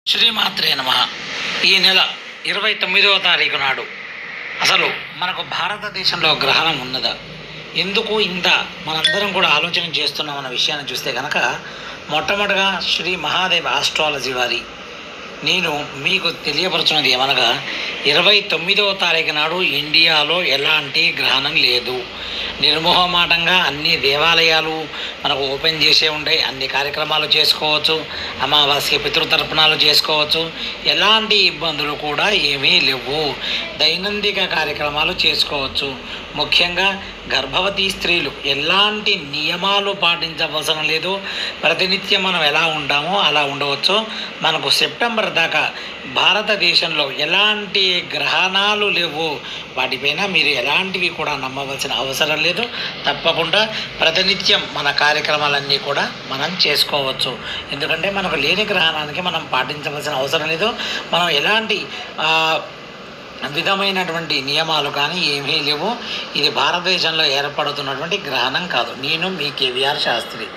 శ్రీమాత్రే నమ. ఈ నెల 29వ తారీఖు నాడు అసలు మనకు భారతదేశంలో గ్రహణం ఉన్నదా, ఎందుకు ఇంత మనందరం కూడా ఆలోచన చేస్తున్నాం అన్న విషయాన్ని చూస్తే కనుక మొట్టమొదటిగా శ్రీ మహాదేవ్ ఆస్ట్రాలజీ వారి నేను మీకు తెలియపరుచున్నది ఏమనగా 29వ తారీఖు నాడు ఇండియాలో ఎలాంటి గ్రహణం లేదు. నిర్మోహమాటంగా అన్ని దేవాలయాలు మనకు ఓపెన్ చేసే ఉంటాయి, అన్ని కార్యక్రమాలు చేసుకోవచ్చు, అమావాస్య పితృతర్పణాలు చేసుకోవచ్చు, ఎలాంటి ఇబ్బందులు కూడా ఏమీ లేవు. దైనందిక కార్యక్రమాలు చేసుకోవచ్చు. ముఖ్యంగా గర్భవతి స్త్రీలు ఎలాంటి నియమాలు పాటించవలసిన లేదు. ప్రతినిత్యం మనం ఎలా ఉంటామో అలా ఉండవచ్చు. మనకు సెప్టెంబర్ దాకా భారతదేశంలో ఎలాంటి గ్రహణాలు లేవు. వాటిపైన మీరు ఎలాంటివి కూడా నమ్మవలసిన అవసరం లేదు. తప్పకుండా ప్రతినిత్యం మన కార్యక్రమాలన్నీ కూడా మనం చేసుకోవచ్చు. ఎందుకంటే మనకు లేని గ్రహణానికి మనం పాటించవలసిన అవసరం లేదు. మనం ఎలాంటి విధమైనటువంటి నియమాలు కానీ ఏమీ లేవు. ఇది భారతదేశంలో ఏర్పడుతున్నటువంటి గ్రహణం కాదు. నేను మీ కేవీఆర్ శాస్త్రి.